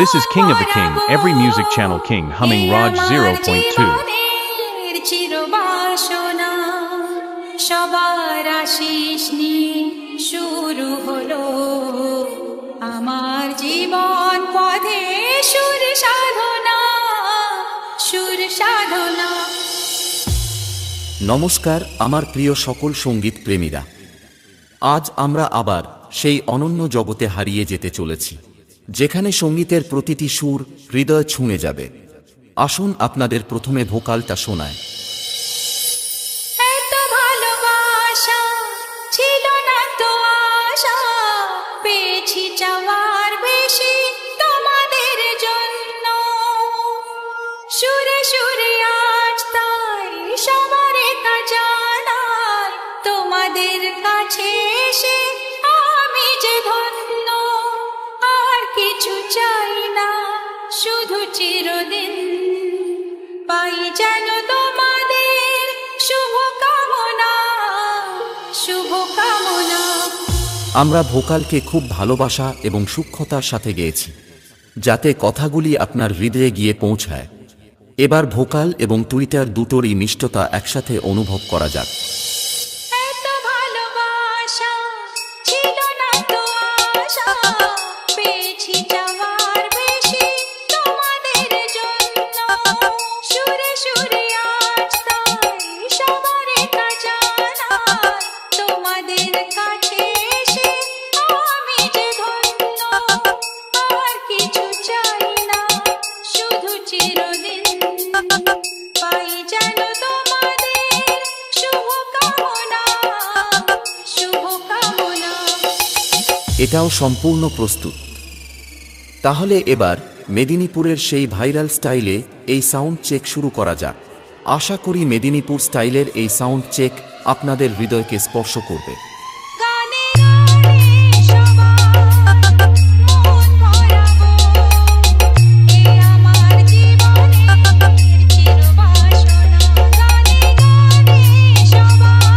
This is King of the King, every music channel King humming Raj 0.2. চিরবাসনা সবার আশিস নিয়ে শুরু হলো আমার জীবন পথে সুর সাধনা সুর সাধনা। নমস্কার আমার প্রিয় সকল সঙ্গীত প্রেমীরা, আজ আমরা আবার সেই অনন্য জগতে হারিয়ে যেতে চলেছি যেখানে সঙ্গীতের প্রতিটি সুর হৃদয় ছুঁয়ে যাবে। আসুন আপনাদের প্রথমে ভোকালটা শোনায়। এত ভালোবাসা ছিল না তো আশা, পেয়েছি চাওয়ার বেশি তোমাদের জন্য। সুরে সুরে আজ তাই সবার জানাই, তোমাদের কাছে এসে আমি যে ধন্য। আর কিছু চাই না, শুধু চিরদিন পাই যেন তোমাদের শুভকামনা শুভকামনা। আমরা ভোকালকে খুব ভালোবাসা এবং সূক্ষ্মতার সাথে গেয়েছি যাতে কথাগুলি আপনার হৃদয়ে গিয়ে পৌঁছায়। এবার ভোকাল এবং টুইটার দুটোরই মিষ্টতা একসাথে অনুভব করা যাক। এত ভালোবাসা ছিল না তো আশা, পেয়েছি চাওয়ার বেশি তোমাদের জন্য। সুরে সুরে আজ তাই সবার জানাই, তোমাদের কাছে এসে আমি যে ধন্য। আর কিছু চাই না, শুধু চিরদিন পাই যেন তোমাদের শুভকামনা শুভকামনা। এটাও সম্পূর্ণ প্রস্তুত। তাহলে এবার মেদিনীপুরের সেই ভাইরাল স্টাইলে এই সাউন্ড চেক শুরু করা যাক। আশা করি মেদিনীপুর স্টাইলের এই সাউন্ড চেক আপনাদের হৃদয়কে স্পর্শ করবে। গানে গানে সবার মন ভরাবো, এ আমার জীবনের চিরবাসনা। গানে গানে সবার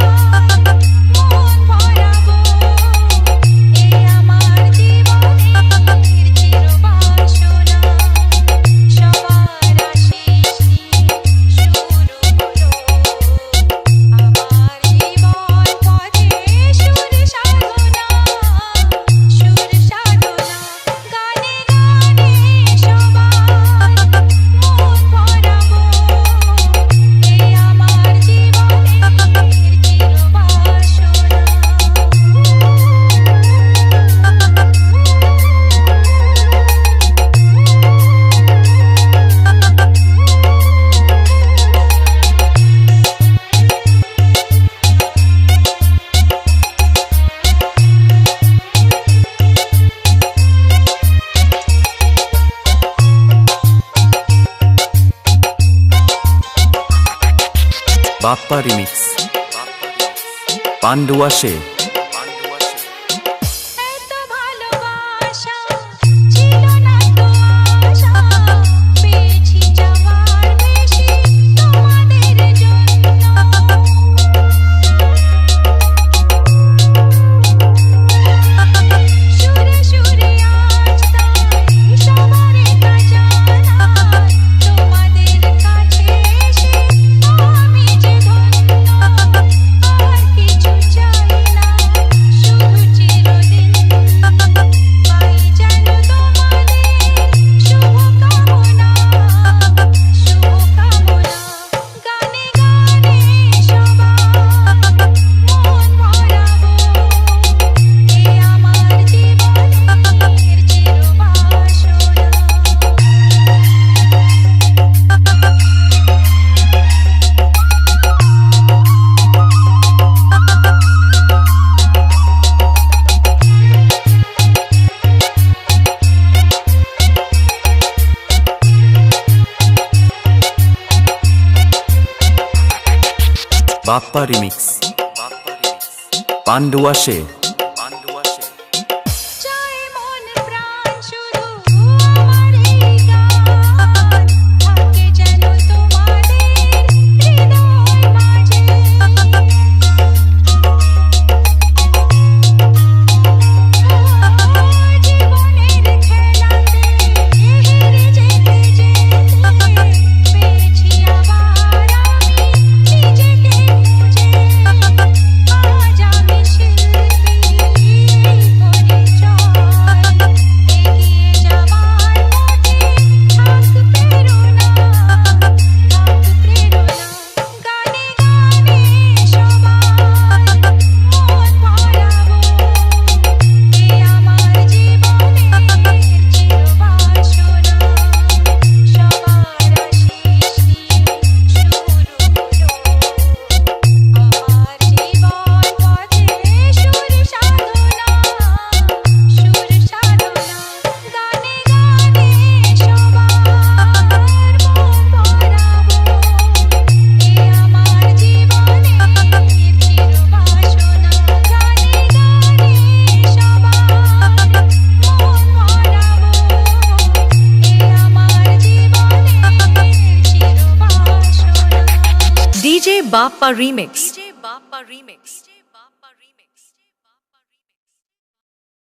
মন ভরাবো, এ আমার জীবনের চিরবাসনা। সবার আশিস নিয়ে শুরু হলো আমার জীবন পথে সুর সাধনা সুর সাধনা। গানে গানে সবার মন ভরাবো, এ আমার জীবনের চিরবাসনা। বাপ্পা রিমিক্স পান্ডুয়া সে। এত ভালোবাসা ছিল না তো আশা, পেয়েছি চাওয়ার বেশি তোমাদের জন্য। সুরে সুরে আজ তাই সবার জানাই, তোমাদের কাছে এসে আমি যে ধন্য। আর কিছু চাই না, শুধু চিরদিন পাই যেন তোমাদের শুভকামনা শুভকামনা। গানে গানে সবার মন ভরাবো, এ আমার জীবনের চিরবাসনা। বাপ্পা রিমিক্স পান্ডুয়া সে। চাই মন প্রাণ শুধু আমার এই গান, থাকে যেন তোমাদের হৃদয় মাঝে। জীবনের খেলাতে Bappa Remix.